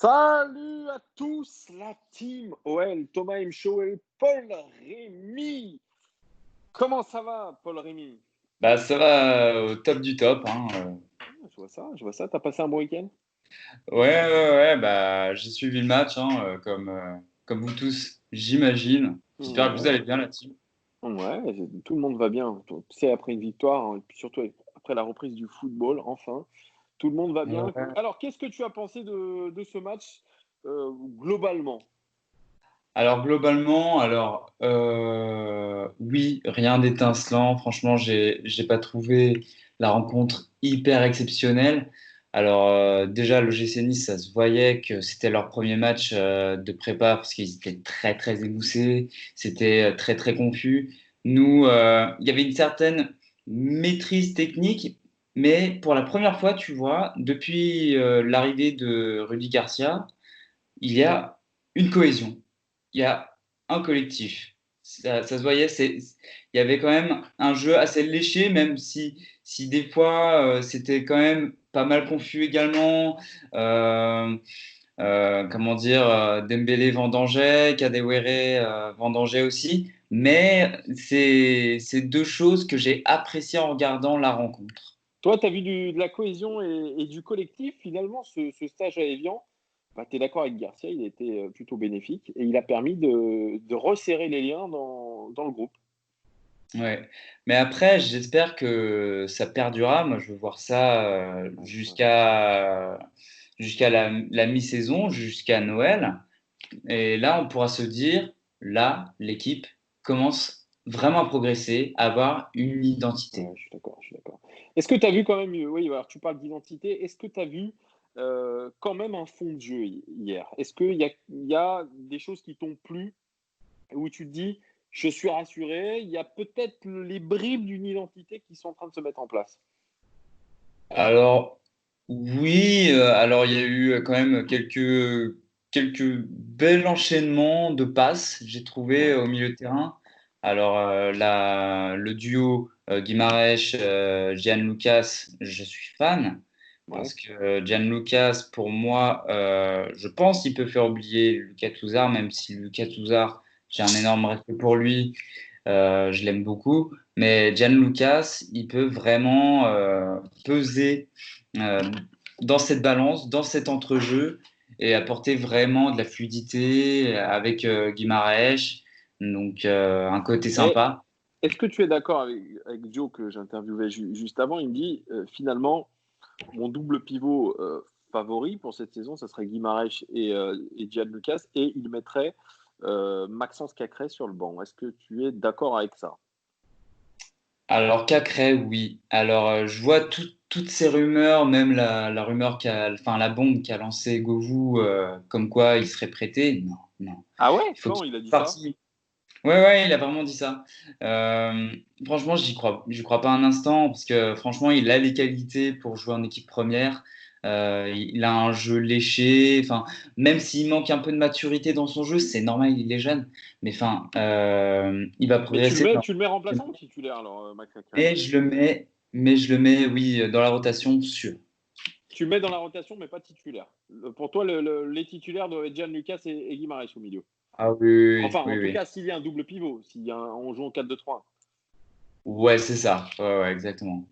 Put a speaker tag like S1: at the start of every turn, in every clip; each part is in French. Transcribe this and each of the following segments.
S1: Salut à tous, la team OL, Thomas M. Show et Paul Rémy. Comment ça va, Paul Rémy?
S2: Bah, ça va au top du top, hein.
S1: Je vois ça. T'as passé un bon week-end?
S2: Ouais, bah, j'ai suivi le match, hein, comme vous tous, j'imagine. J'espère que vous allez
S1: Ouais,
S2: bien, la team.
S1: ouais, tout le monde va bien. Tu sais, après une victoire, hein, et puis surtout après la reprise du football, enfin, tout le monde va bien.
S2: Ouais.
S1: Alors, qu'est-ce que tu as pensé de ce match globalement?
S2: Alors, globalement, oui, rien d'étincelant. Franchement, j'ai pas trouvé la rencontre hyper exceptionnelle. Alors, déjà, l'OGC Nice, ça se voyait que c'était leur premier match de prépa parce qu'ils étaient très, très émoussés. C'était très, très confus. Nous, il y avait une certaine maîtrise technique, mais pour la première fois, tu vois, depuis l'arrivée de Rudy Garcia, il y a une cohésion, il y a un collectif. Ça se voyait, il y avait quand même un jeu assez léché, même si des fois c'était quand même pas mal confus également. Euh, comment dire, Dembélé vendangeait, Kadewere vendangeait aussi. Mais c'est deux choses que j'ai appréciées en regardant la rencontre.
S1: Toi, tu as vu de la cohésion et du collectif. Finalement, ce stage à Evian, bah, tu es d'accord avec Garcia, il était plutôt bénéfique et il a permis de resserrer les liens dans le groupe.
S2: Ouais. Mais après, j'espère que ça perdurera. Moi, je veux voir ça
S1: Ouais, ouais.
S2: jusqu'à la mi-saison, jusqu'à Noël. Et là, on pourra se dire, là, l'équipe commence vraiment à progresser, à avoir une identité.
S1: Ouais, je suis d'accord, je suis d'accord. Est-ce que tu as vu quand même, oui, alors tu parles d'identité, est-ce que tu as vu quand même un fond de jeu hier? Est-ce qu'il y a des choses qui t'ont plu, où tu te dis, je suis rassuré, il y a peut-être les bribes d'une identité qui sont en train de se mettre en place?
S2: Alors, oui, alors il y a eu quand même quelques bels enchaînements de passes, j'ai trouvé
S1: Ouais,
S2: au milieu de terrain. Alors, le duo Guimarães, Lucas, je suis fan
S1: ouais.
S2: parce que Lucas, pour moi, je pense qu'il peut faire oublier Lucas Touzard, même si Lucas Touzard, j'ai un énorme respect pour lui. Je l'aime beaucoup, mais Lucas, il peut vraiment peser euh, dans cette balance, dans cet entrejeu et apporter vraiment de la fluidité avec Guimarães, donc un côté
S1: Et
S2: sympa.
S1: est-ce que tu es d'accord avec Joe que j'interviewais juste avant? Il me dit finalement, mon double pivot favori pour cette saison, ça serait Guimarães et Gian Lucas, et il mettrait Maxence Cacré sur le banc. Est-ce que tu es d'accord avec ça?
S2: Alors Cacré, oui. Alors je vois toutes ces rumeurs, même la rumeur enfin la bombe qu'a lancé Govou, comme quoi il serait prêté. Non, non.
S1: Ah ouais?
S2: Il faut
S1: Quand
S2: qu'il
S1: il a dit
S2: fasse
S1: ça?
S2: partie. Ouais, il a vraiment dit ça. Franchement, j'y crois pas un instant parce que franchement, il a les qualités pour jouer en équipe première. Il a un jeu léché. Enfin, même s'il manque un peu de maturité dans son jeu, c'est normal, il est jeune. Mais enfin, il va
S1: Mais tu le
S2: progresser.
S1: mets, tu le mets remplaçant ou titulaire alors, Max Cacré?
S2: Mais je le mets, oui, dans la rotation, sûr.
S1: Tu le mets dans la rotation, mais pas titulaire. Pour toi, les titulaires doivent être Gian Lucas et Guimarães au milieu.
S2: Ah oui,
S1: Enfin,
S2: oui,
S1: en
S2: oui,
S1: tout
S2: oui.
S1: cas, s'il y a un double pivot, on joue en 4-2-3.
S2: Ouais, c'est ça. Ouais, exactement.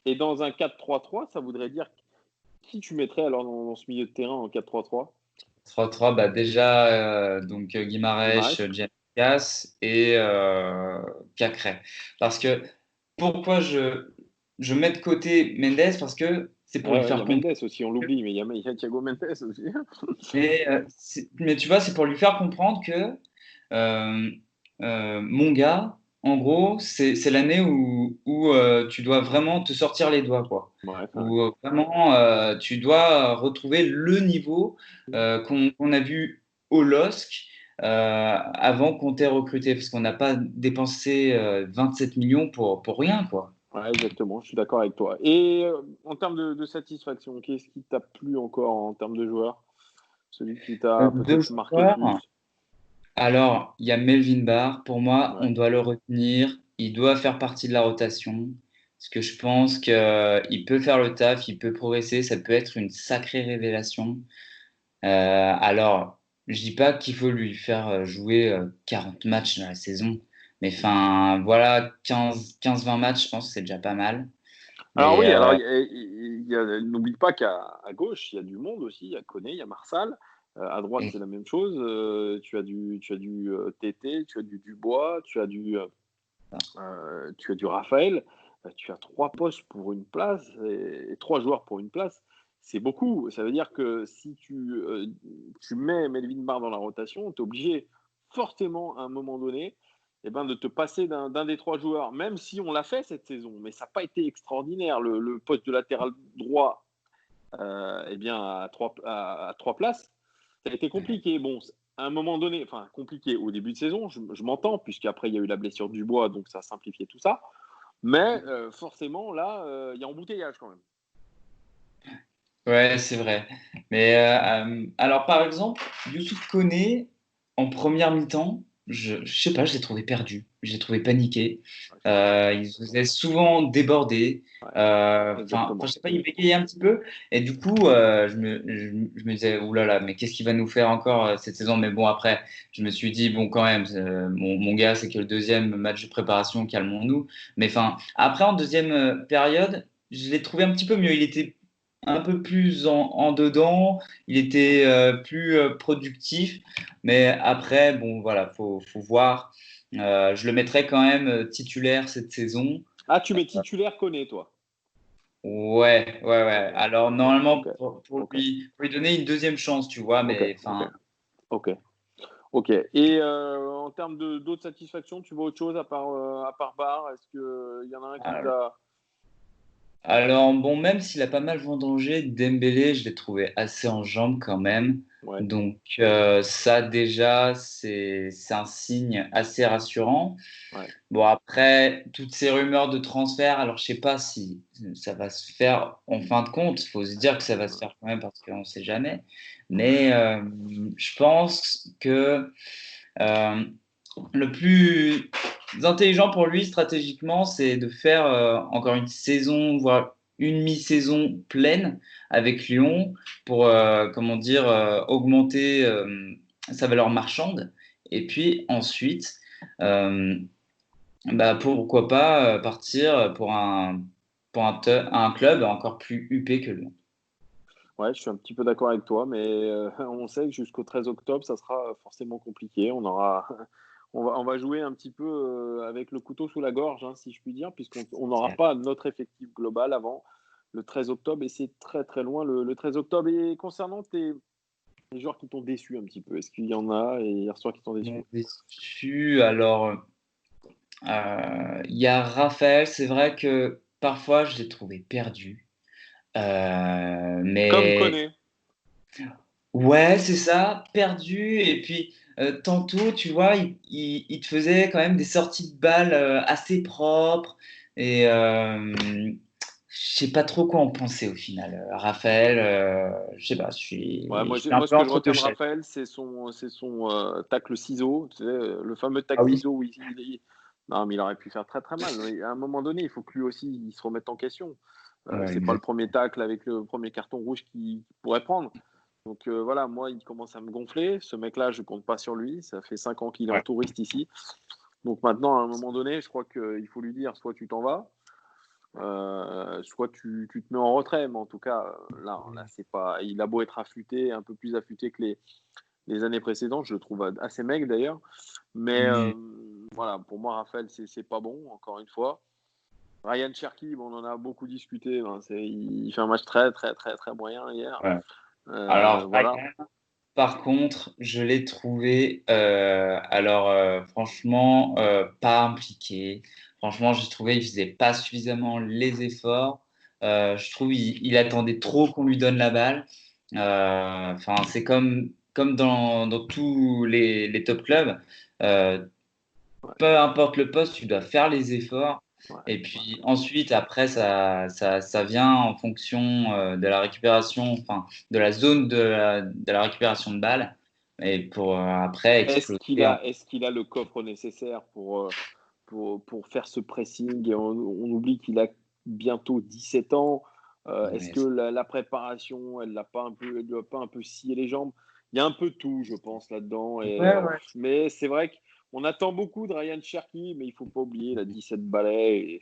S1: Et dans un 4-3-3, ça voudrait dire qui tu mettrais alors dans ce milieu de terrain en 4-3-3?
S2: 3-3, bah déjà, donc Guimarães,
S1: Guimarães?
S2: Gianlucas et Cacré. Parce que pourquoi je mets de côté Mendes? Parce que c'est pour
S1: Ouais,
S2: lui
S1: ouais, il y
S2: faire
S1: a
S2: comprendre.
S1: Mendes aussi, on l'oublie, mais il y a Thiago Mendes aussi.
S2: Mais tu vois, c'est pour lui faire comprendre que euh, mon gars, en gros, c'est l'année où tu dois vraiment te sortir les doigts, quoi.
S1: Bref, ouais.
S2: Où vraiment tu dois retrouver le niveau qu'on a vu au LOSC avant qu'on t'ait recruté, parce qu'on n'a pas dépensé 27 millions pour rien, quoi.
S1: Ouais, exactement, je suis d'accord avec toi. Et en termes de satisfaction, qu'est-ce qui t'a plu encore en termes de joueur? Celui qui t'a
S2: Deux
S1: peut-être marqué le
S2: joueurs.
S1: plus?
S2: Alors, il y a Melvin Barr. Pour moi,
S1: Ouais.
S2: on doit le retenir. Il doit faire partie de la rotation. Parce que je pense qu'il peut faire le taf, il peut progresser. Ça peut être une sacrée révélation. Alors, je dis pas qu'il faut lui faire jouer 40 matchs dans la saison, mais enfin, voilà, 15-20 matchs, je pense que c'est déjà pas mal.
S1: Alors
S2: Mais
S1: oui, alors n'oublie pas qu'à gauche, il y a du monde aussi. Il y a Koné, il y a Marsal. À droite, c'est
S2: et-
S1: la même chose. Tu as du Tété, tu as du Dubois, tu as du Raphaël. Tu as trois postes pour une place et trois joueurs pour une place. C'est beaucoup. Ça veut dire que si tu mets Melvin Barr dans la rotation, tu es obligé forcément à un moment donné de te passer d'un des trois joueurs, même si on l'a fait cette saison, mais ça n'a pas été extraordinaire. Le poste de latéral droit à trois places, ça a été compliqué. Bon, à un moment donné, enfin compliqué au début de saison, je m'entends, puisqu'après il y a eu la blessure du Bois, donc ça a simplifié tout ça. Mais forcément, là, il y a embouteillage quand même.
S2: Ouais, c'est vrai. Mais alors, par exemple, Youssouf Koné, en première mi-temps, je sais pas, je l'ai trouvé perdu. Je l'ai trouvé paniqué.
S1: Ouais, je suis d'accord.
S2: Il se faisait souvent déborder.
S1: Ouais,
S2: Enfin, je
S1: exactement.
S2: sais pas, il bégayait un petit peu. Et du coup, je me disais, oulala, mais qu'est-ce qu'il va nous faire encore cette saison? Mais bon, après, je me suis dit, bon, quand même, mon gars, c'est que le deuxième match de préparation, calmons-nous. Mais enfin, après, en deuxième période, je l'ai trouvé un petit peu mieux. Il était un peu plus en dedans, il était plus productif, mais après, bon, voilà, faut voir. Je le mettrai quand même titulaire cette saison.
S1: Ah, tu mets titulaire Koné, toi.
S2: Ouais, ouais,
S1: Ok,
S2: ouais. Alors,
S1: ok,
S2: normalement,
S1: ok, ok,
S2: pour lui donner une deuxième chance, tu vois,
S1: ok,
S2: mais
S1: ok,
S2: enfin,
S1: ok. Ok. Et en termes d'autres satisfactions, tu vois autre chose à part Barre? Est-ce qu'il y en a un qui t'a.
S2: alors, bon, même s'il a pas mal vendangé, Dembélé, je l'ai trouvé assez en jambes quand même.
S1: Ouais.
S2: Donc, ça, déjà, c'est un signe assez rassurant.
S1: Ouais.
S2: Bon, après, toutes ces rumeurs de transfert, alors je sais pas si ça va se faire en fin de compte. Il faut se dire que ça va se faire quand même parce qu'on ne sait jamais. Mais je pense que euh, le plus intelligent pour lui stratégiquement, c'est de faire encore une saison, voire une mi-saison pleine avec Lyon pour, comment dire, augmenter sa valeur marchande. Et puis ensuite, euh, bah, pourquoi pas partir pour un club encore plus huppé que Lyon.
S1: Ouais, je suis un petit peu d'accord avec toi, mais on sait que jusqu'au 13 octobre, ça sera forcément compliqué. On va jouer un petit peu avec le couteau sous la gorge, hein, si je puis dire, puisqu'on n'aura pas notre effectif global avant le 13 octobre, et c'est très très loin le 13 octobre. Et concernant les joueurs qui t'ont déçu un petit peu, est-ce qu'il y en a et hier soir qui t'ont déçu?
S2: Bon, déçu, alors il y a Raphaël, c'est vrai que parfois je l'ai trouvé perdu.
S1: Comme
S2: Mais
S1: Koné.
S2: ouais, c'est ça, perdu. Et puis, tantôt, tu vois, il te faisait quand même des sorties de balles assez propres. Et je sais pas trop quoi en penser au final. Raphaël, je sais pas,
S1: Ouais,
S2: je suis un
S1: moi, ce
S2: peu
S1: que je
S2: entre deux
S1: retiens de
S2: chaises.
S1: Raphaël, c'est son tacle ciseau, tu sais, le fameux
S2: Ah
S1: tacle
S2: oui?
S1: ciseau où non, mais il aurait pu faire très très mal. À un moment donné, il faut que lui aussi il se remette en question.
S2: Ouais,
S1: C'est pas le
S2: exact.
S1: premier tacle avec le premier carton rouge qu'il pourrait prendre. Donc voilà, moi, il commence à me gonfler. Ce mec-là, je compte pas sur lui. Ça fait 5 ans qu'il est en
S2: Ouais.
S1: touriste ici. Donc maintenant, à un moment donné, je crois qu'il faut lui dire soit tu t'en vas, soit tu te mets en retrait. Mais en tout cas, là, c'est pas. Il a beau être affûté, un peu plus affûté que les années précédentes, je le trouve assez maigre d'ailleurs. Mais
S2: Mm.
S1: voilà, pour moi, Raphaël, c'est pas bon, encore une fois. Ryan Cherky, bon, on en a beaucoup discuté. Il fait un match très, très, très, très moyen hier.
S2: Ouais. Alors,
S1: Voilà.
S2: par contre, je l'ai trouvé, alors franchement, pas impliqué. Franchement, j'ai trouvé qu'il faisait pas suffisamment les efforts. Je trouve il attendait trop qu'on lui donne la balle. Enfin, c'est comme dans tous les top clubs. Euh,
S1: Ouais,
S2: Peu importe le poste, tu dois faire les efforts.
S1: ouais,
S2: Et
S1: ouais.
S2: puis ensuite, après, ça vient en fonction de la récupération, enfin, de la zone de la récupération de balles. Et pour après
S1: Est-ce
S2: exploser.
S1: qu'il a, est-ce qu'il a le coffre nécessaire pour faire ce pressing? Et on oublie qu'il a bientôt 17 ans. Est-ce
S2: Mais
S1: que la préparation, elle ne doit pas un peu scier les jambes? Il y a un peu de tout, je pense, là-dedans.
S2: ouais, ouais.
S1: Mais c'est vrai qu'on attend beaucoup de Ryan Cherky, mais il ne faut pas oublier, il a 17 balais. Et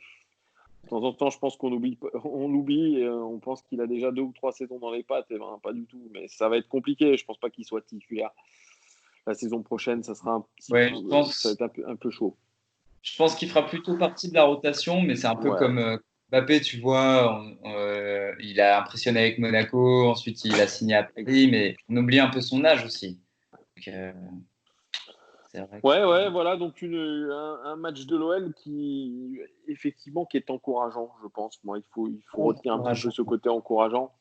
S1: de temps en temps, je pense qu'on oublie, on l'oublie et on pense qu'il a déjà 2 ou 3 saisons dans les pattes. Et ben, pas du tout. Mais ça va être compliqué. Je ne pense pas qu'il soit titulaire. La saison prochaine, ça sera
S2: Ouais,
S1: ça va être un peu chaud.
S2: je pense qu'il fera plutôt partie de la rotation, mais c'est un peu
S1: Ouais.
S2: comme Mbappé, tu vois, il a impressionné avec Monaco, ensuite il a signé à Paris, mais on oublie un peu son âge aussi. Donc, c'est vrai que...
S1: Ouais, voilà, donc un match de l'OL qui, effectivement, qui est encourageant, je pense. Moi, il faut retenir un petit peu
S2: Encourageant.
S1: ce côté encourageant.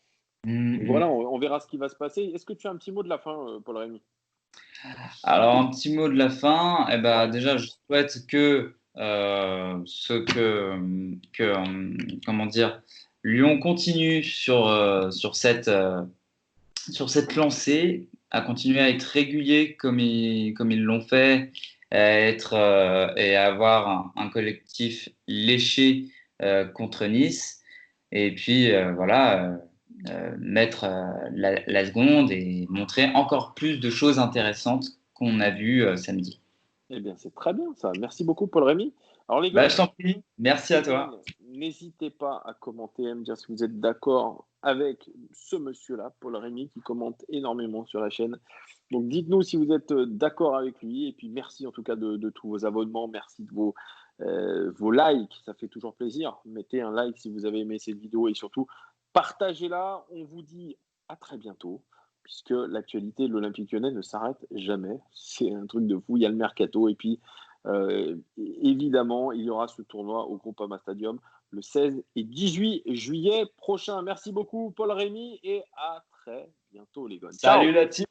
S2: Mm,
S1: Donc
S2: mm.
S1: voilà, on verra ce qui va se passer. Est-ce que tu as un petit mot de la fin, Paul Rémy?
S2: Alors, un petit mot de la fin. Eh ben,
S1: Ouais,
S2: déjà, je souhaite que comment dire, Lyon continue sur cette lancée, à continuer à être régulier comme ils l'ont fait, et à avoir un collectif léché contre Nice. Et puis, voilà. Mettre la seconde et montrer encore plus de choses intéressantes qu'on a vues samedi.
S1: eh bien, c'est très bien ça. Merci beaucoup, Paul Rémy. Alors, les
S2: Bah, je
S1: gars,
S2: t'en prie. Merci à toi.
S1: seconde, n'hésitez pas à commenter, à me dire si vous êtes d'accord avec ce monsieur-là, Paul Rémy, qui commente énormément sur la chaîne. Donc dites-nous si vous êtes d'accord avec lui. Et puis merci en tout cas de tous vos abonnements. Merci de vos likes. Ça fait toujours plaisir. Mettez un like si vous avez aimé cette vidéo et surtout partagez-la. On vous dit à très bientôt puisque l'actualité de l'Olympique Lyonnais ne s'arrête jamais. C'est un truc de fou. Il y a le mercato et puis évidemment il y aura ce tournoi au Groupama Stadium le 16 et 18 juillet prochain. Merci beaucoup Paul Rémy et à très bientôt les gars. Ciao.
S2: Salut la team.